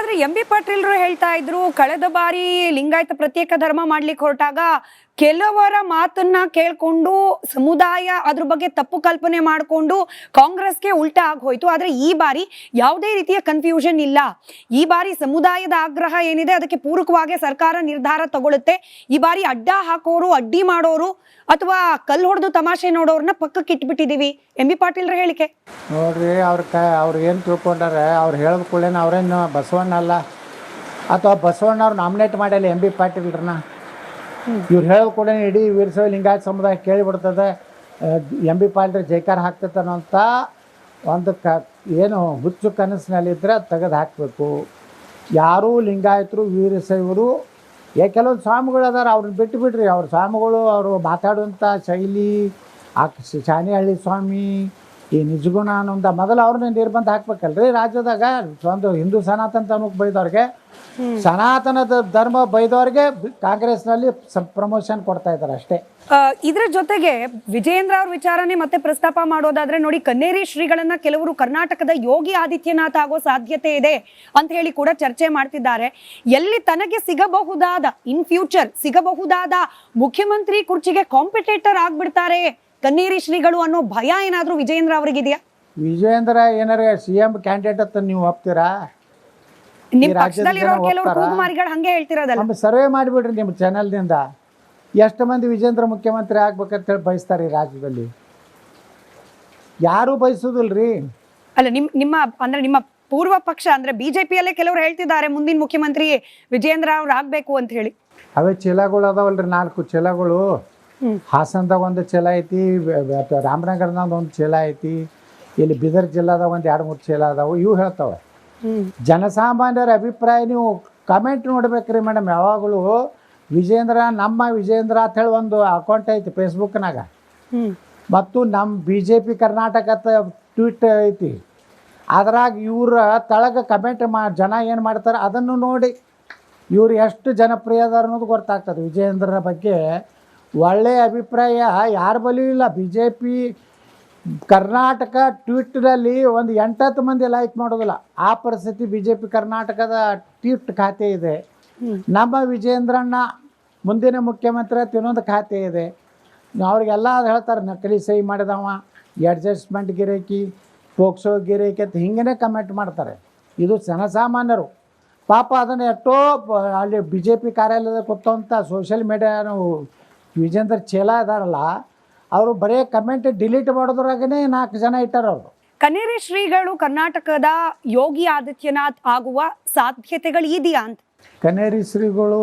ಆದ್ರೆ ಎಂ.ಬಿ. ಪಾಟೀಲ್ರು ಹೇಳ್ತಾ ಇದ್ರು ಕಳೆದ ಬಾರಿ ಲಿಂಗಾಯತ ಪ್ರತ್ಯೇಕ ಧರ್ಮ ಮಾಡ್ಲಿಕ್ಕೆ ಹೊರಟಾಗ ಕೆಲವರ ಮಾತನ್ನ ಕೇಳ್ಕೊಂಡು ಸಮುದಾಯ ಅದ್ರ ಬಗ್ಗೆ ತಪ್ಪು ಕಲ್ಪನೆ ಮಾಡಿಕೊಂಡು ಕಾಂಗ್ರೆಸ್ಗೆ ಉಲ್ಟಾ ಆಗೋಯ್ತು. ಆದ್ರೆ ಈ ಬಾರಿ ಯಾವುದೇ ರೀತಿಯ ಕನ್ಫ್ಯೂಷನ್ ಇಲ್ಲ. ಈ ಬಾರಿ ಸಮುದಾಯದ ಆಗ್ರಹ ಏನಿದೆ ಅದಕ್ಕೆ ಪೂರಕವಾಗಿ ಸರ್ಕಾರ ನಿರ್ಧಾರ ತಗೊಳುತ್ತೆ. ಈ ಬಾರಿ ಅಡ್ಡ ಹಾಕೋರು, ಅಡ್ಡಿ ಮಾಡೋರು ಅಥವಾ ಕಲ್ಲು ಹೊಡೆದು ತಮಾಷೆ ನೋಡೋರನ್ನ ಪಕ್ಕಕ್ಕೆ ಇಟ್ಬಿಟ್ಟಿದೀವಿ. ಎಂ.ಬಿ. ಪಾಟೀಲ್ರ ಹೇಳಿಕೆ ನೋಡ್ರಿ, ಅವ್ರು ಏನು ತಿಳ್ಕೊಂಡಾರೆ, ಅವ್ರು ಹೇಳಿದ್ಕೊಳ್ಳೇನು ಅವ್ರೇನು ಬಸವಣ್ಣ ಅಲ್ಲ ಅಥವಾ ಬಸವಣ್ಣವ್ರು ನಾಮಿನೇಟ್ ಮಾಡ್ಯಾರ ಎಂ.ಬಿ. ಪಾಟೀಲ್ರನ್ನ. ಇವ್ರು ಹೇಳಿದ್ಕೊಳ್ಳೇ ಇಡೀ ವೀರಶೈವ ಲಿಂಗಾಯತ ಸಮುದಾಯ ಕೇಳಿಬಿಡ್ತದೆ, ಎಂ.ಬಿ. ಪಾಟೀಲ್ ಜೈಕಾರ ಹಾಕ್ತೈತೆ ಅನ್ನೋಂಥ ಒಂದು ಏನು ಹುಚ್ಚು ಕನಸಿನಲ್ಲಿದ್ದರೆ ತೆಗೆದು ಹಾಕಬೇಕು. ಯಾರೂ ಲಿಂಗಾಯತರು ವೀರಶೈವರು ಕೆಲವೊಂದು ಸ್ವಾಮಿಗಳು ಅದಾರ, ಅವ್ರನ್ನ ಬಿಟ್ಟು ಬಿಡ್ರಿ. ಅವ್ರ ಸ್ವಾಮಿಗಳು ಅವರು ಮಾತಾಡುವಂಥ ಶೈಲಿ, ಆ ಶಾನಿಹಳ್ಳಿ ಸ್ವಾಮಿ, ಈ ನಿಜಗುಣ ಅನ್ನೋಂಥ ಮೊದಲು ಅವ್ರನ್ನ ನಿರ್ಬಂಧ ಹಾಕ್ಬೇಕಲ್ರಿ ರಾಜ್ಯದಾಗ. ಒಂದು ಹಿಂದೂ ಸನಾತನ ಧರ್ಮಕ್ಕೆ ಬೈದವ್ರಿಗೆ, ಸನಾತನ ಧರ್ಮ ಬೈದವ್ರಿಗೆ ಕಾಂಗ್ರೆಸ್ನಲ್ಲಿ ಪ್ರಮೋಷನ್ ಕೊಡ್ತಾ ಇದ್ದಾರೆ ಅಷ್ಟೇ. ಇದ್ರ ಜೊತೆಗೆ ವಿಜಯೇಂದ್ರ ಅವ್ರ ವಿಚಾರನೆ ಮತ್ತೆ ಪ್ರಸ್ತಾಪ ಮಾಡೋದಾದ್ರೆ ನೋಡಿ, ಕನ್ನೇರಿ ಶ್ರೀಗಳನ್ನ ಕೆಲವರು ಕರ್ನಾಟಕದ ಯೋಗಿ ಆದಿತ್ಯನಾಥ್ ಆಗೋ ಸಾಧ್ಯತೆ ಇದೆ ಅಂತ ಹೇಳಿ ಕೂಡ ಚರ್ಚೆ ಮಾಡ್ತಿದ್ದಾರೆ. ಎಲ್ಲಿ ತನಗೆ ಸಿಗಬಹುದಾದ ಇನ್ ಫ್ಯೂಚರ್ ಸಿಗಬಹುದಾದ ಮುಖ್ಯಮಂತ್ರಿ ಕುರ್ಚಿಗೆ ಕಾಂಪಿಟೇಟರ್ ಆಗ್ಬಿಡ್ತಾರೆ ಕನ್ನೇರಿ ಶ್ರೀಗಳು ಅನ್ನೋ ಭಯ ಏನಾದ್ರೂ ವಿಜಯೇಂದ್ರ ಅವ್ರಿಗಿದೆಯಾ? ವಿಜಯೇಂದ್ರ ಏನಾರ CM ಕ್ಯಾಂಡಿಡೇಟ್ ಅಂತ ನೀವು ಒಪ್ತೀರಾ? ನಿಮ್ ಪಕ್ಷದಲ್ಲಿರೋ ಕೆಲವರು ಕೂಗುಮಾರಿಗಳು ಹಂಗೆ ಹೇಳ್ತಿರೋದಲ್ಲ. ಸರ್ವೆ ಮಾಡಿಬಿಡ್ರಿ ನಿಮ್ಮ ಚಾನಲ್ನಿಂದ. ಎಷ್ಟು ಮಂದಿ ವಿಜೇಂದ್ರ ಮುಖ್ಯಮಂತ್ರಿ ಆಗ್ಬೇಕಂತೇಳಿ ಬಯಸ್ತಾರೆ ಈ ರಾಜ್ಯದಲ್ಲಿ? ಯಾರೂ ಬಯಸೋದಿಲ್ರಿ. ಅಲ್ಲ, ನಿಮ್ಮ ಪೂರ್ವ ಪಕ್ಷ ಅಂದ್ರೆ ಬಿಜೆಪಿಯಲ್ಲೇ ಕೆಲವರು ಹೇಳ್ತಿದ್ದಾರೆ ಮುಂದಿನ ಮುಖ್ಯಮಂತ್ರಿ ವಿಜಯೇಂದ್ರ ಅವ್ರು ಆಗ್ಬೇಕು ಅಂತ ಹೇಳಿ. ಅವೇ ಚೀಲಗಳು ಅದಾವಲ್ರಿ, 4 ಚೀಲಗಳು. ಹಾಸನದಾಗ ಒಂದು ಚೀಲ ಐತಿ, ರಾಮನಗರದಾಗ ಒಂದು ಚೀಲ ಐತಿ, ಇಲ್ಲಿ ಬೀದರ್ ಜಿಲ್ಲಾದಾಗ ಒಂದು 2-3 ಚೀಲ ಅದಾವು. ಇವು ಹೇಳ್ತಾವೆ. ಜನಸಾಮಾನ್ಯರ ಅಭಿಪ್ರಾಯ ನೀವು ಕಮೆಂಟ್ ನೋಡ್ಬೇಕ್ರಿ ಮೇಡಮ್. ಯಾವಾಗಲೂ ವಿಜೇಂದ್ರ, ನಮ್ಮ ವಿಜೇಂದ್ರ ಅಂತ ಹೇಳಿ ಒಂದು ಅಕೌಂಟ್ ಐತಿ ಫೇಸ್ಬುಕ್ನಾಗ, ಮತ್ತು ನಮ್ಮ BJP ಕರ್ನಾಟಕ ಟ್ವೀಟ್ ಐತಿ. ಅದ್ರಾಗ ಇವ್ರ ತಳಗ ಕಮೆಂಟ್ ಜನ ಏನು ಮಾಡ್ತಾರೆ ಅದನ್ನು ನೋಡಿ ಇವ್ರು ಎಷ್ಟು ಜನಪ್ರಿಯ ಅದಾರ ಅನ್ನೋದು ಗೊತ್ತಾಗ್ತದೆ. ವಿಜೇಂದ್ರನ ಬಗ್ಗೆ ಒಳ್ಳೆಯ ಅಭಿಪ್ರಾಯ ಯಾರ ಬಳಿಯೂ ಇಲ್ಲ. BJP ಕರ್ನಾಟಕ ಟ್ವೀಟ್ನಲ್ಲಿ ಒಂದು 8-10 ಮಂದಿ ಲೈಕ್ ಮಾಡೋದಿಲ್ಲ. ಆ ಪರಿಸ್ಥಿತಿ BJP ಕರ್ನಾಟಕದ ಟ್ವೀಟ್ ಖಾತೆ ಇದೆ. ನಮ್ಮ ವಿಜೇಂದ್ರಣ್ಣ ಮುಂದಿನ ಮುಖ್ಯಮಂತ್ರಿ ಅಂತ ಇನ್ನೊಂದು ಖಾತೆ ಇದೆ. ಅವ್ರಿಗೆಲ್ಲ ಅದು ಹೇಳ್ತಾರೆ, ನಕಲಿ ಸಹಿ ಮಾಡಿದವ, ಅಡ್ಜಸ್ಟ್ಮೆಂಟ್ ಗಿರೇಕಿ, ಪೋಕ್ಸೋ ಗಿರೇಕಿ ಅಂತ ಹಿಂಗೇ ಕಮೆಂಟ್ ಮಾಡ್ತಾರೆ. ಇದು ಜನಸಾಮಾನ್ಯರು ಪಾಪ ಅದನ್ನು ಎಷ್ಟೋ ಅಲ್ಲಿ BJP ಕಾರ್ಯಾಲಯದ ಕೂತಂಥ ಸೋಷಿಯಲ್ ಮೀಡಿಯಾ ವಿಜೇಂದ್ರ ಚೇಲ ಇದಾರಲ್ಲ, ಅವರು ಬರೀ ಕಮೆಂಟ್ ಡಿಲೀಟ್ ಮಾಡೋದ್ರಾಗೇ 4 ಜನ ಇಟ್ಟಾರ. ಅವರು ಕನ್ನೇರಿ ಶ್ರೀಗಳು ಕರ್ನಾಟಕದ ಯೋಗಿ ಆದಿತ್ಯನಾಥ್ ಆಗುವ ಸಾಧ್ಯತೆಗಳು ಇದೆಯಾ ಅಂತ? ಕನ್ನೇರಿ ಶ್ರೀಗಳು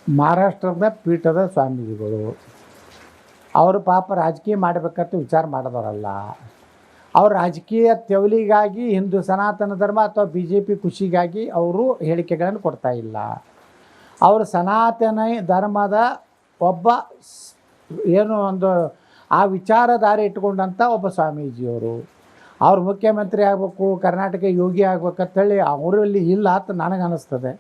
ಮಹಾರಾಷ್ಟ್ರದ ಪೀಠದ ಸ್ವಾಮೀಜಿಗಳು. ಅವರು ಪಾಪ ರಾಜಕೀಯ ಮಾಡಬೇಕಂತ ವಿಚಾರ ಮಾಡಿದವರಲ್ಲ. ಅವ್ರು ರಾಜಕೀಯ ತೆವಲಿಗಾಗಿ ಹಿಂದೂ ಸನಾತನ ಧರ್ಮ ಅಥವಾ BJP ಖುಷಿಗಾಗಿ ಅವರು ಹೇಳಿಕೆಗಳನ್ನು ಕೊಡ್ತಾ ಇಲ್ಲ. ಅವರು ಸನಾತನ ಧರ್ಮದ ಒಬ್ಬ ಏನು ಒಂದು ಆ ವಿಚಾರಧಾರೆ ಇಟ್ಕೊಂಡಂಥ ಒಬ್ಬ ಸ್ವಾಮೀಜಿಯವರು. ಅವ್ರು ಮುಖ್ಯಮಂತ್ರಿ ಆಗಬೇಕು, ಕರ್ನಾಟಕ ಯೋಗಿ ಆಗ್ಬೇಕಂತೇಳಿ ಅವರಲ್ಲಿ ಇಲ್ಲ ಅಂತ ನನಗೆ ಅನ್ನಿಸ್ತದೆ.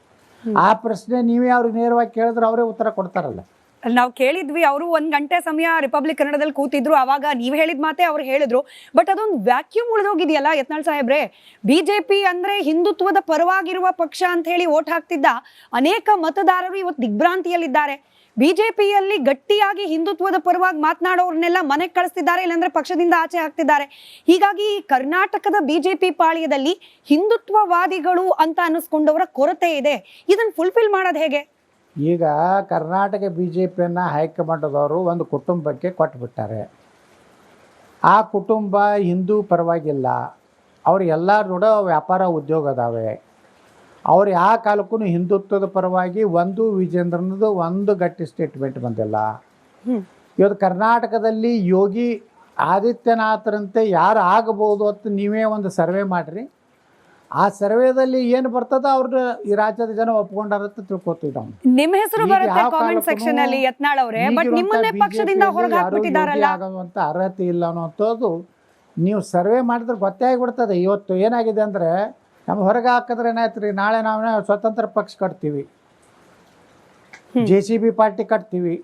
ಆ ಪ್ರಶ್ನೆ ನೀವೇ ಅವ್ರಿಗೆ ನೇರವಾಗಿ ಕೇಳಿದ್ರೆ ಅವರೇ ಉತ್ತರ ಕೊಡ್ತಾರಲ್ಲ. ನಾವು ಕೇಳಿದ್ವಿ, ಅವರು 1 ಗಂಟೆ ಸಮಯ ರಿಪಬ್ಲಿಕ್ ಕನ್ನಡದಲ್ಲಿ ಕೂತಿದ್ರು, ಅವಾಗ ನೀವು ಹೇಳಿದ ಮಾತೆ ಅವ್ರು ಹೇಳಿದ್ರು. ಬಟ್ ಅದೊಂದು ವ್ಯಾಕ್ಯೂಮ್ ಉಳಿದೋಗಿದೆಯಲ್ಲ ಯತ್ನಾಳ್ ಸಾಹೇಬ್ರೆ. BJP ಅಂದ್ರೆ ಹಿಂದುತ್ವದ ಪರವಾಗಿರುವ ಪಕ್ಷ ಅಂತ ಹೇಳಿ ಓಟ್ ಹಾಕ್ತಿದ್ದ ಅನೇಕ ಮತದಾರರು ಇವತ್ತು ದಿಗ್ಭ್ರಾಂತಿಯಲ್ಲಿದ್ದಾರೆ. BJPಯಲ್ಲಿ ಗಟ್ಟಿಯಾಗಿ ಹಿಂದುತ್ವದ ಪರವಾಗಿ ಮಾತನಾಡೋರ್ನೆಲ್ಲ ಮನೆಗೆ ಕಳಿಸ್ತಿದ್ದಾರೆ, ಇಲ್ಲಾಂದ್ರೆ ಪಕ್ಷದಿಂದ ಆಚೆ ಹಾಕ್ತಿದ್ದಾರೆ. ಹೀಗಾಗಿ ಕರ್ನಾಟಕದ BJP ಪಾಳ್ಯದಲ್ಲಿ ಹಿಂದುತ್ವವಾದಿಗಳು ಅಂತ ಅನ್ನಿಸ್ಕೊಂಡವರ ಕೊರತೆ ಇದೆ. ಇದನ್ನು ಫುಲ್ಫಿಲ್ ಮಾಡೋದು ಹೇಗೆ? ಈಗ ಕರ್ನಾಟಕ BJPಯನ್ನು ಹೈಕಮಾಂಡದವರು ಒಂದು ಕುಟುಂಬಕ್ಕೆ ಕೊಟ್ಟುಬಿಟ್ಟಾರೆ. ಆ ಕುಟುಂಬ ಹಿಂದೂ ಪರವಾಗಿಲ್ಲ. ಅವ್ರು ಎಲ್ಲರೂ ಕೂಡ ವ್ಯಾಪಾರ ಉದ್ಯೋಗ ಅದಾವೆ. ಅವ್ರು ಯಾವ ಕಾಲಕ್ಕೂ ಹಿಂದುತ್ವದ ಪರವಾಗಿ ಒಂದು ವಿಜೇಂದ್ರನದು ಒಂದು ಗಟ್ಟಿ ಸ್ಟೇಟ್ಮೆಂಟ್ ಬಂದಿಲ್ಲ. ಇವತ್ತು ಕರ್ನಾಟಕದಲ್ಲಿ ಯೋಗಿ ಆದಿತ್ಯನಾಥರಂತೆ ಯಾರು ಆಗಬಹುದು ಅಂತ ನೀವೇ ಒಂದು ಸರ್ವೆ ಮಾಡಿರಿ. ಆ ಸರ್ವೇದಲ್ಲಿ ಏನು ಬರ್ತದ ಅವ್ರನ್ನ ಈ ರಾಜ್ಯದ ಜನ ಒಪ್ಕೊಂಡಾರಂತ ತಿಳ್ಕೊತೀವಿ ನಾವು. ನಿಮ್ಮ ಹೆಸರು ಬರುತ್ತೆ ಕಾಮೆಂಟ್ ಸೆಕ್ಷನ್ ಅಲ್ಲಿ ಯತ್ನಾಳ್ ಅವರೇ, ಬಟ್ ನಿಮ್ಮನ್ನೇ ಪಕ್ಷದಿಂದ ಹೊರಗೆ ಹಾಕ್ಬಿಟ್ಟಿದಾರಲ್ಲ. ಆಗುವಂತ ಅರ್ಹತೆ ಇಲ್ಲ ಅನ್ನೋಂಥದ್ದು ನೀವು ಸರ್ವೆ ಮಾಡಿದ್ರೆ ಗೊತ್ತೇ ಆಗಿಬಿಡ್ತದೆ. ಇವತ್ತು ಏನಾಗಿದೆ ಅಂದರೆ, ನಮ್ಮ ಹೊರಗೆ ಹಾಕಿದ್ರೆ ಏನಾಯ್ತು ರೀ, ನಾಳೆ ನಾವು ಸ್ವತಂತ್ರ ಪಕ್ಷ ಕಟ್ತೀವಿ, JCB ಪಾರ್ಟಿ ಕಟ್ತೀವಿ,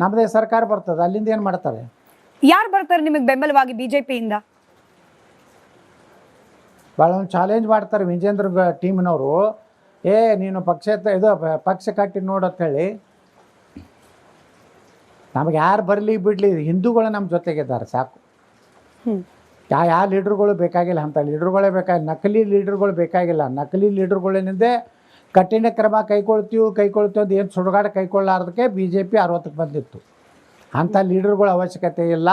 ನಮ್ಮದೇ ಸರ್ಕಾರ ಬರ್ತದೆ. ಅಲ್ಲಿಂದ ಏನು ಮಾಡ್ತಾರೆ? ಯಾರು ಬರ್ತಾರೆ ನಿಮಗೆ ಬೆಂಬಲವಾಗಿ BJP ಇಂದ? ಭಾಳ ಒಂದು ಚಾಲೆಂಜ್ ಮಾಡ್ತಾರೆ ವಿಜೇಂದ್ರ ಟೀಮ್ನವರು. ನೀನು ಪಕ್ಷ ಕಟ್ಟಿ ನೋಡತ್ತೇಳಿ. ನಮಗೆ ಯಾರು ಬರಲಿ ಬಿಡಲಿ ಹಿಂದೂಗಳು ನಮ್ಮ ಜೊತೆಗಿದ್ದಾರೆ ಸಾಕು. ಯಾವ ಲೀಡ್ರುಗಳು ಬೇಕಾಗಿಲ್ಲ, ಅಂಥ ಲೀಡ್ರುಗಳೇ ಬೇಕಾಗಿಲ್ಲ, ನಕಲಿ ಲೀಡ್ರುಗಳು ಬೇಕಾಗಿಲ್ಲ. ನಕಲಿ ಲೀಡ್ರುಗಳಿಂದ ಕಠಿಣ ಕ್ರಮ ಕೈಗೊಳ್ತೀವಿ ಅಂತ ಏನು ಸುಡುಗಾಡು ಕೈಗೊಳ್ಳಾರ್ದಕ್ಕೆ BJP 60ಕ್ಕೆ ಬಂದಿತ್ತು. ಅಂಥ ಲೀಡರ್ಗಳ ಅವಶ್ಯಕತೆ ಇಲ್ಲ.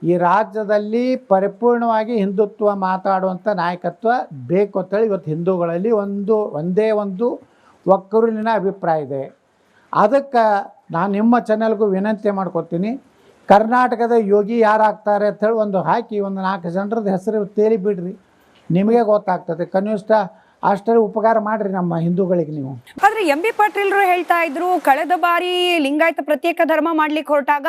ಈ ರಾಜ್ಯದಲ್ಲಿ ಪರಿಪೂರ್ಣವಾಗಿ ಹಿಂದುತ್ವ ಮಾತಾಡುವಂಥ ನಾಯಕತ್ವ ಬೇಕು ಅಂತೇಳಿ ಇವತ್ತು ಹಿಂದೂಗಳಲ್ಲಿ ಒಂದೇ ಒಂದು ಒಕ್ಕೂರಿನ ಅಭಿಪ್ರಾಯ ಇದೆ. ಅದಕ್ಕೆ ನಾನು ನಿಮ್ಮ ಚಾನೆಲ್ಗೂ ವಿನಂತಿ ಮಾಡ್ಕೊತೀನಿ, ಕರ್ನಾಟಕದ ಯೋಗಿ ಯಾರಾಗ್ತಾರೆ ಅಂಥೇಳಿ ಒಂದು ಹಾಕಿ ಒಂದು 4 ಜನರದ್ದು ಹೆಸರು ತೇಲಿ ಬಿಡ್ರಿ, ನಿಮಗೆ ಗೊತ್ತಾಗ್ತದೆ. ಕನಿಷ್ಠ ಅಷ್ಟರಲ್ಲಿ ಉಪಕಾರ ಮಾಡಿರಿ ನಮ್ಮ ಹಿಂದೂಗಳಿಗೆ ನೀವು. ಆದ್ರೆ MB ಪಾಟೀಲ್ರು ಹೇಳ್ತಾ ಇದ್ರು, ಕಳೆದ ಬಾರಿ ಲಿಂಗಾಯತ ಪ್ರತ್ಯೇಕ ಧರ್ಮ ಮಾಡ್ಲಿಕ್ಕೆ ಹೊರಟಾಗ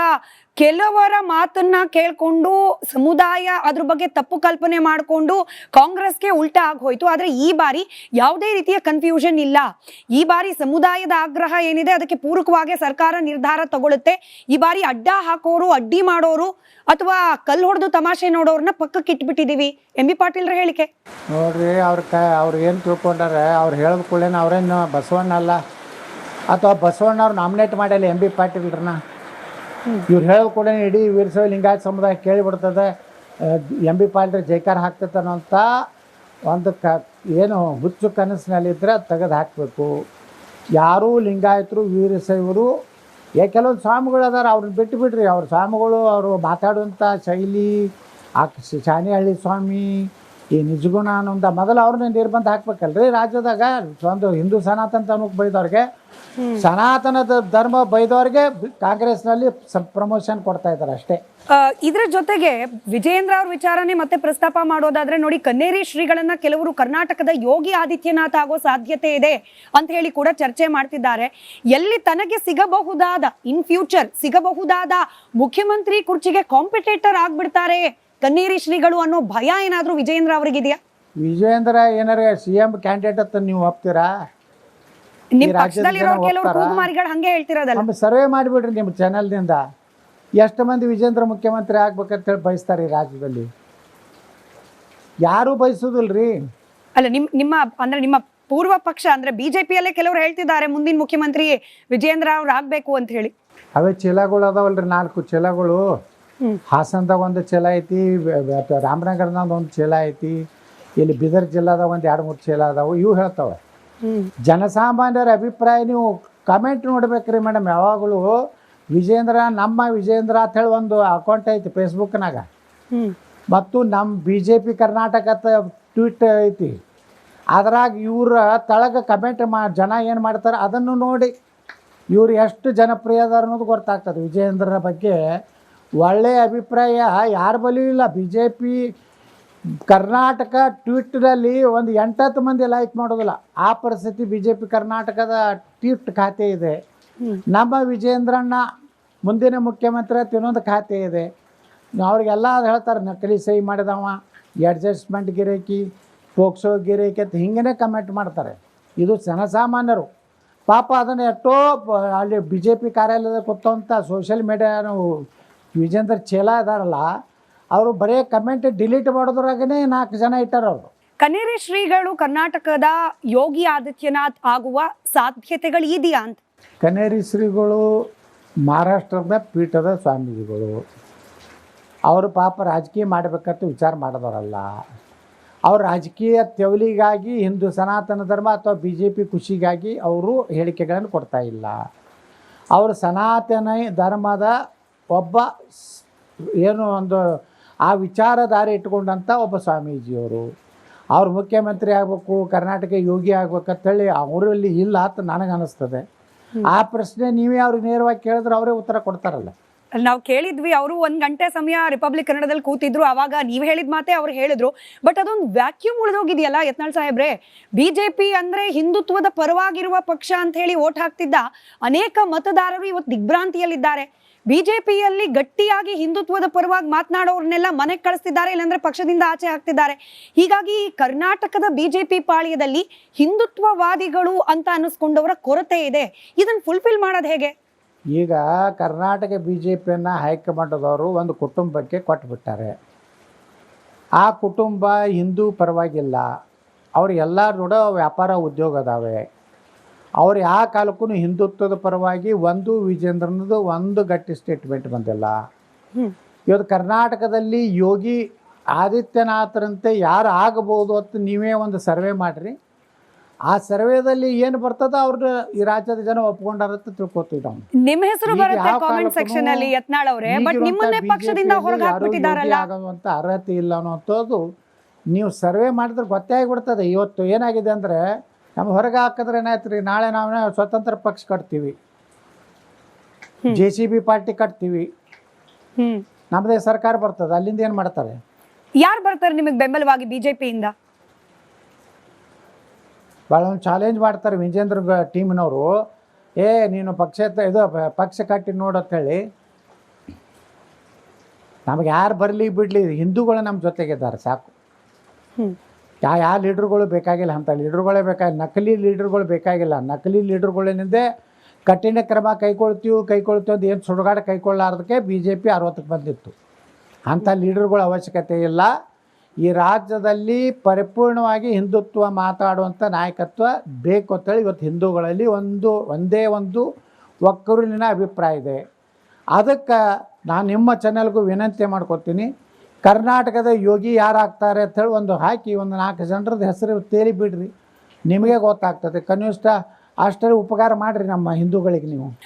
ಕೆಲವರ ಮಾತನ್ನ ಕೇಳ್ಕೊಂಡು ಸಮುದಾಯ ಅದ್ರ ಬಗ್ಗೆ ತಪ್ಪು ಕಲ್ಪನೆ ಮಾಡಿಕೊಂಡು ಕಾಂಗ್ರೆಸ್ಗೆ ಉಲ್ಟಾ ಆಗಿ ಹೋಯ್ತು. ಆದ್ರೆ ಈ ಬಾರಿ ಯಾವುದೇ ರೀತಿಯ ಕನ್ಫ್ಯೂಷನ್ ಇಲ್ಲ. ಈ ಬಾರಿ ಸಮುದಾಯದ ಆಗ್ರಹ ಏನಿದೆ ಅದಕ್ಕೆ ಪೂರಕವಾಗಿ ಸರ್ಕಾರ ನಿರ್ಧಾರ ತಗೊಳುತ್ತೆ. ಈ ಬಾರಿ ಅಡ್ಡ ಹಾಕೋರು, ಅಡ್ಡಿ ಮಾಡೋರು ಅಥವಾ ಕಲ್ಲು ಹೊಡೆದು ತಮಾಷೆ ನೋಡೋರನ್ನ ಪಕ್ಕಕ್ಕೆ ಇಟ್ಬಿಟ್ಟಿದೀವಿ. MB ಪಾಟೀಲ್ರ ಹೇಳಿಕೆ ನೋಡ್ರಿ, ಅವ್ರು ಏನು ತಿಳ್ಕೊಂಡಾರೆ, ಅವ್ರು ಹೇಳಿದ ಕೂಡಲೇ ಅವ್ರೇನು ಬಸವಣ್ಣ ಅಲ್ಲ ಅಥವಾ ಬಸವಣ್ಣವ್ರು ನಾಮಿನೇಟ್ ಮಾಡ್ಯಾರ MB ಪಾಟೀಲ್ರನ್ನ. ಇವ್ರು ಹೇಳಿದ ಕೂಡಲೇ ಇಡೀ ವೀರಶೈವ ಲಿಂಗಾಯತ ಸಮುದಾಯ ಕೇಳಿಬಿಡ್ತದೆ, MB ಪಾಟೀಲ್ ಜೈಕಾರ ಹಾಕ್ತೈತನ್ನೋಂಥ ಒಂದು ಏನು ಹುಚ್ಚು ಕನಸಿನಲ್ಲಿದ್ದರೆ ಅದು ತೆಗೆದು ಹಾಕಬೇಕು. ಯಾರೂ ಲಿಂಗಾಯತರು ವೀರಶೈವರು ಕೆಲವೊಂದು ಸ್ವಾಮಿಗಳು ಅದಾರ, ಅವ್ರನ್ನ ಬಿಟ್ಟು ಬಿಡ್ರಿ. ಅವ್ರ ಸ್ವಾಮಿಗಳು ಅವರು ಮಾತಾಡುವಂಥ ಶೈಲಿ, ಶಾನಿಹಳ್ಳಿ ಸ್ವಾಮಿ, ಈ ನಿಜಗುಣ ಅನ್ನೋಂಥ ಮೊದಲು ಅವ್ರನ್ನ ನಿರ್ಬಂಧ ಹಾಕ್ಬೇಕಲ್ರಿ ರಾಜ್ಯದಾಗ. ಒಂದು ಹಿಂದೂ ಸನಾತನ ಧರ್ಮಕ್ಕೆ ಬೈದವ್ರಿಗೆ, ಸನಾತನ ಧರ್ಮ ಬೈದವ್ರಿಗೆ ಕಾಂಗ್ರೆಸ್ನಲ್ಲಿ ಪ್ರಮೋಷನ್ ಕೊಡ್ತಾ ಇದ್ದಾರೆ ಅಷ್ಟೇ. ಇದ್ರ ಜೊತೆಗೆ ವಿಜಯೇಂದ್ರ ಅವ್ರ ವಿಚಾರನೆ ಮತ್ತೆ ಪ್ರಸ್ತಾಪ ಮಾಡೋದಾದ್ರೆ ನೋಡಿ, ಕನ್ನೇರಿ ಶ್ರೀಗಳನ್ನ ಕೆಲವರು ಕರ್ನಾಟಕದ ಯೋಗಿ ಆದಿತ್ಯನಾಥ್ ಆಗೋ ಸಾಧ್ಯತೆ ಇದೆ ಅಂತ ಹೇಳಿ ಕೂಡ ಚರ್ಚೆ ಮಾಡ್ತಿದ್ದಾರೆ. ಎಲ್ಲಿ ತನಗೆ ಸಿಗಬಹುದಾದ ಇನ್ ಫ್ಯೂಚರ್ ಸಿಗಬಹುದಾದ ಮುಖ್ಯಮಂತ್ರಿ ಕುರ್ಚಿಗೆ ಕಾಂಪಿಟೇಟರ್ ಆಗ್ಬಿಡ್ತಾರೆ ಕನ್ನೇರಿ ಶ್ರೀಗಳು ಅನ್ನೋ ಭಯ ಏನಾದ್ರೂ ವಿಜಯೇಂದ್ರ ಅವರಿಗಿದೆಯಾ? ವಿಜಯೇಂದ್ರ ಏನಾರ CM ಕ್ಯಾಂಡಿಡೇಟ್ ಅಂತ ನೀವು ಒಪ್ತೀರಾ? ನಿಮ್ ಪಕ್ಷದಲ್ಲಿರೋ ಕೆಲವರು ಕೂಗುಮಾರಿಗಳು ಹಂಗೆ ಹೇಳ್ತಿರೋದಲ್ಲ. ಸರ್ವೆ ಮಾಡಿಬಿಡ್ರಿ ನಿಮ್ಮ ಚಾನೆಲ್ನಿಂದ, ಎಷ್ಟು ಮಂದಿ ವಿಜೇಂದ್ರ ಮುಖ್ಯಮಂತ್ರಿ ಆಗ್ಬೇಕಂತೇಳಿ ಬಯಸ್ತಾರೆ ಈ ರಾಜ್ಯದಲ್ಲಿ? ಯಾರೂ ಬಯಸೋದಿಲ್ರಿ. ಅಲ್ಲ, ನಿಮ್ಮ ಅಂದ್ರೆ ನಿಮ್ಮ ಪೂರ್ವ ಪಕ್ಷ ಅಂದ್ರೆ BJPಯಲ್ಲೇ ಕೆಲವರು ಹೇಳ್ತಿದ್ದಾರೆ ಮುಂದಿನ ಮುಖ್ಯಮಂತ್ರಿ ವಿಜಯೇಂದ್ರ ಅವ್ರು ಆಗ್ಬೇಕು ಅಂತ ಹೇಳಿ. ಅವೇ ಚೀಲಗಳು ಅದಾವಲ್ರಿ, 4 ಚೀಲಗಳು. ಹಾಸನದಾಗ ಒಂದು ಚೀಲ ಐತಿ, ರಾಮನಗರದಾಗ ಒಂದು ಚೀಲ ಐತಿ, ಇಲ್ಲಿ ಬೀದರ್ ಜಿಲ್ಲಾದಾಗ ಒಂದು 2-3 ಚೀಲ ಅದಾವು. ಇವು ಹೇಳ್ತಾವೆ. ಜನಸಾಮಾನ್ಯರ ಅಭಿಪ್ರಾಯ ನೀವು ಕಮೆಂಟ್ ನೋಡ್ಬೇಕ್ರಿ ಮೇಡಮ್. ಯಾವಾಗಲೂ ನಮ್ಮ ವಿಜೇಂದ್ರ ಅಂತ ಹೇಳಿ ಒಂದು ಅಕೌಂಟ್ ಐತಿ ಫೇಸ್ಬುಕ್ನಾಗ, ಮತ್ತು ನಮ್ಮ BJP ಕರ್ನಾಟಕ ಟ್ವೀಟ್ ಐತಿ. ಅದ್ರಾಗ ಇವ್ರ ತಳಗ ಕಮೆಂಟ್ ಜನ ಏನು ಮಾಡ್ತಾರೆ ಅದನ್ನು ನೋಡಿ ಇವ್ರು ಎಷ್ಟು ಜನಪ್ರಿಯ ಅದಾರ ಅನ್ನೋದು ಗೊತ್ತಾಗ್ತದೆ. ವಿಜೇಂದ್ರರ ಬಗ್ಗೆ ಒಳ್ಳೆಯ ಅಭಿಪ್ರಾಯ ಯಾರ ಬಳಿಯೂ ಇಲ್ಲ. BJP ಕರ್ನಾಟಕ ಟ್ವೀಟ್ನಲ್ಲಿ ಒಂದು 8-10 ಮಂದಿ ಲೈಕ್ ಮಾಡೋದಿಲ್ಲ. ಆ ಪರಿಸ್ಥಿತಿ BJP ಕರ್ನಾಟಕದ ಟ್ವೀಟ್ ಖಾತೆ ಇದೆ. ನಮ್ಮ ವಿಜೇಂದ್ರಣ್ಣ ಮುಂದಿನ ಮುಖ್ಯಮಂತ್ರಿ ಅಂತ ಇನ್ನೊಂದು ಖಾತೆ ಇದೆ. ಅವ್ರಿಗೆಲ್ಲ ಅದು ಹೇಳ್ತಾರೆ, ನಕಲಿ ಸಹಿ ಮಾಡಿದವ, ಅಡ್ಜಸ್ಟ್ಮೆಂಟ್ ಗಿರೇಕಿ, ಪೋಕ್ಸೋ ಗಿರೇಕಿ ಅಂತ ಹಿಂಗೇ ಕಮೆಂಟ್ ಮಾಡ್ತಾರೆ. ಇದು ಜನಸಾಮಾನ್ಯರು ಪಾಪ ಅದನ್ನು ಎಷ್ಟೋ ಅಲ್ಲಿ BJP ಕಾರ್ಯಾಲಯದ ಕೂತಂಥ ಸೋಷಿಯಲ್ ಮೀಡಿಯಾ ವಿಜೇಂದ್ರ ಚೇಲ ಇದಾರಲ್ಲ, ಅವರು ಬರೀ ಕಮೆಂಟ್ ಡಿಲೀಟ್ ಮಾಡೋದ್ರಾಗೇ 4 ಜನ ಇಟ್ಟಾರ ಅವರು. ಕನ್ನೇರಿ ಶ್ರೀಗಳು ಕರ್ನಾಟಕದ ಯೋಗಿ ಆದಿತ್ಯನಾಥ್ ಆಗುವ ಸಾಧ್ಯತೆಗಳು ಇದೆಯಾ ಅಂತ? ಕನ್ನೇರಿ ಶ್ರೀಗಳು ಮಹಾರಾಷ್ಟ್ರದ ಪೀಠದ ಸ್ವಾಮೀಜಿಗಳು. ಅವರು ಪಾಪ ರಾಜಕೀಯ ಮಾಡಬೇಕಂತ ವಿಚಾರ ಮಾಡಿದವರಲ್ಲ. ಅವ್ರು ರಾಜಕೀಯ ತೆವಲಿಗಾಗಿ ಹಿಂದೂ ಸನಾತನ ಧರ್ಮ ಅಥವಾ BJP ಖುಷಿಗಾಗಿ ಅವರು ಹೇಳಿಕೆಗಳನ್ನು ಕೊಡ್ತಾ ಇಲ್ಲ. ಅವರು ಸನಾತನ ಧರ್ಮದ ಒಬ್ಬ ಏನು ಒಂದು ಆ ವಿಚಾರಧಾರೆ ಇಟ್ಕೊಂಡಂಥ ಒಬ್ಬ ಸ್ವಾಮೀಜಿಯವರು. ಅವ್ರು ಮುಖ್ಯಮಂತ್ರಿ ಆಗಬೇಕು, ಕರ್ನಾಟಕ ಯೋಗಿ ಆಗ್ಬೇಕಂತೇಳಿ ಅವರಲ್ಲಿ ಇಲ್ಲ ಅಂತ ನನಗೆ ಅನ್ನಿಸ್ತದೆ. ಆ ಪ್ರಶ್ನೆ ನೀವೇ ಅವ್ರಿಗೆ ನೇರವಾಗಿ ಕೇಳಿದ್ರೆ ಅವರೇ ಉತ್ತರ ಕೊಡ್ತಾರಲ್ಲ. ನಾವು ಕೇಳಿದ್ವಿ, ಅವರು 1 ಗಂಟೆ ಸಮಯ ರಿಪಬ್ಲಿಕ್ ಕನ್ನಡದಲ್ಲಿ ಕೂತಿದ್ರು, ಅವಾಗ ನೀವು ಹೇಳಿದ ಮಾತೆ ಅವ್ರು ಹೇಳಿದ್ರು. ಬಟ್ ಅದೊಂದು ವ್ಯಾಕ್ಯೂಮ್ ಉಳಿದೋಗಿದೆಯಲ್ಲ ಯತ್ನಾಳ್ ಸಾಹೇಬ್ರೆ. BJP ಅಂದ್ರೆ ಹಿಂದುತ್ವದ ಪರವಾಗಿರುವ ಪಕ್ಷ ಅಂತ ಹೇಳಿ ಓಟ್ ಹಾಕ್ತಿದ್ದ ಅನೇಕ ಮತದಾರರು ಇವತ್ತು ದಿಗ್ಭ್ರಾಂತಿಯಲ್ಲಿದ್ದಾರೆ. BJPಯಲ್ಲಿ ಗಟ್ಟಿಯಾಗಿ ಹಿಂದುತ್ವದ ಪರವಾಗಿ ಮಾತನಾಡೋರ್ನೆಲ್ಲ ಮನೆಗೆ ಕಳಿಸ್ತಿದ್ದಾರೆ, ಇಲ್ಲಾಂದ್ರೆ ಪಕ್ಷದಿಂದ ಆಚೆ ಹಾಕ್ತಿದ್ದಾರೆ. ಹೀಗಾಗಿ ಕರ್ನಾಟಕದ BJP ಪಾಳ್ಯದಲ್ಲಿ ಹಿಂದುತ್ವವಾದಿಗಳು ಅಂತ ಅನ್ನಿಸ್ಕೊಂಡವರ ಕೊರತೆ ಇದೆ. ಇದನ್ನು ಫುಲ್ಫಿಲ್ ಮಾಡೋದು ಹೇಗೆ? ಈಗ ಕರ್ನಾಟಕ BJPಯನ್ನು ಹೈಕಮಾಂಡದವರು ಒಂದು ಕುಟುಂಬಕ್ಕೆ ಕೊಟ್ಟುಬಿಟ್ಟಾರೆ. ಆ ಕುಟುಂಬ ಹಿಂದೂ ಪರವಾಗಿಲ್ಲ, ಅವ್ರು ಎಲ್ಲರ ಕೂಡ ವ್ಯಾಪಾರ ಉದ್ಯೋಗ ಅದಾವೆ. ಅವ್ರು ಯಾವ ಕಾಲಕ್ಕೂ ಹಿಂದುತ್ವದ ಪರವಾಗಿ ಒಂದು ವಿಜೇಂದ್ರನದು ಒಂದು ಗಟ್ಟಿ ಸ್ಟೇಟ್ಮೆಂಟ್ ಬಂದಿಲ್ಲ. ಇವತ್ತು ಕರ್ನಾಟಕದಲ್ಲಿ ಯೋಗಿ ಆದಿತ್ಯನಾಥರಂತೆ ಯಾರು ಆಗಬಹುದು ಅಂತ ನೀವೇ ಒಂದು ಸರ್ವೆ ಮಾಡಿರಿ. ಆ ಸರ್ವೆದಲ್ಲಿ ಏನು ಬರ್ತದ ಅವ್ರನ್ನ ಈ ರಾಜ್ಯದ ಜನ ಒಪ್ಕೊಂಡಾರಂತ ತಿಳ್ಕೊತೀವಿ ನಾವು. ನಿಮ್ಮ ಹೆಸರು ಬರುತ್ತೆ ಕಾಮೆಂಟ್ ಸೆಕ್ಷನ್ ಅಲ್ಲಿ ಯತ್ನಾಳ್ ಅವರೇ, ಬಟ್ ನಿಮ್ಮನ್ನೇ ಪಕ್ಷದಿಂದ ಹೊರಗೆ ಹಾಕ್ಬಿಟ್ಟಿದಾರಲ್ಲ. ಆಗುವಂತ ಅರ್ಹತೆ ಇಲ್ಲ ಅನ್ನೋಂಥದ್ದು ನೀವು ಸರ್ವೆ ಮಾಡಿದ್ರೆ ಗೊತ್ತೇ ಆಗಿಬಿಡ್ತದೆ. ಇವತ್ತು ಏನಾಗಿದೆ ಅಂದರೆ ನಮ್ಮ ಹೊರಗೆ ಹಾಕಿದ್ರೆ ಏನಾಯ್ತು ರೀ, ನಾಳೆ ನಾವು ಸ್ವತಂತ್ರ ಪಕ್ಷ ಕಟ್ತೀವಿ, JCB ಪಾರ್ಟಿ ಕಟ್ತೀವಿ, ನಮ್ಮದೇ ಸರ್ಕಾರ ಬರ್ತದೆ, ಅಲ್ಲಿಂದ ಏನು ಮಾಡ್ತಾರೆ? ಯಾರು ಬರ್ತಾರೆ ನಿಮಗೆ ಬೆಂಬಲವಾಗಿ ಬಿಜೆಪಿಯಿಂದ? ಭಾಳ ಒಂದು ಚಾಲೆಂಜ್ ಮಾಡ್ತಾರೆ ವಿಜೇಂದ್ರ ಟೀಮ್ನವರು. ನೀನು ಪಕ್ಷ ಕಟ್ಟಿ ನೋಡಂತೇಳಿ. ನಮಗೆ ಯಾರು ಬರಲಿ ಬಿಡಲಿ, ಹಿಂದೂಗಳು ನಮ್ಮ ಜೊತೆಗಿದ್ದಾರೆ ಸಾಕು. ಯಾವ ಲೀಡ್ರುಗಳು ಬೇಕಾಗಿಲ್ಲ, ಅಂಥ ಲೀಡ್ರುಗಳೇ ಬೇಕಾಗಿಲ್ಲ, ನಕಲಿ ಲೀಡ್ರುಗಳು ಬೇಕಾಗಿಲ್ಲ. ನಕಲಿ ಲೀಡ್ರುಗಳಿಂದೇ ಕಠಿಣ ಕ್ರಮ ಕೈಗೊಳ್ತೀವಿ ಅಂತ ಏನು ಸುಡುಗಾಡ ಕೈಗೊಳ್ಳಾರ್ದಕ್ಕೆ BJP 60ಕ್ಕೆ ಬಂದಿತ್ತು. ಅಂಥ ಲೀಡರ್ಗಳ ಅವಶ್ಯಕತೆ ಇಲ್ಲ. ಈ ರಾಜ್ಯದಲ್ಲಿ ಪರಿಪೂರ್ಣವಾಗಿ ಹಿಂದುತ್ವ ಮಾತಾಡುವಂಥ ನಾಯಕತ್ವ ಬೇಕು ಅಂತೇಳಿ ಇವತ್ತು ಹಿಂದೂಗಳಲ್ಲಿ ಒಂದೇ ಒಂದು ಒಕ್ಕೂರಿನ ಅಭಿಪ್ರಾಯ ಇದೆ. ಅದಕ್ಕೆ ನಾನು ನಿಮ್ಮ ಚಾನೆಲ್ಗೂ ವಿನಂತಿ ಮಾಡ್ಕೊತೀನಿ, ಕರ್ನಾಟಕದ ಯೋಗಿ ಯಾರಾಗ್ತಾರೆ ಅಂತೇಳಿ ಒಂದು ಹಾಕಿ ಒಂದು 4 ಜನರದ ಹೆಸರು ತೇಲಿ ಬಿಡ್ರಿ, ನಿಮಗೆ ಗೊತ್ತಾಗ್ತದೆ. ಕನಿಷ್ಠ ಅಷ್ಟೇ ಉಪಕಾರ ಮಾಡಿರಿ ನಮ್ಮ ಹಿಂದೂಗಳಿಗೆ ನೀವು.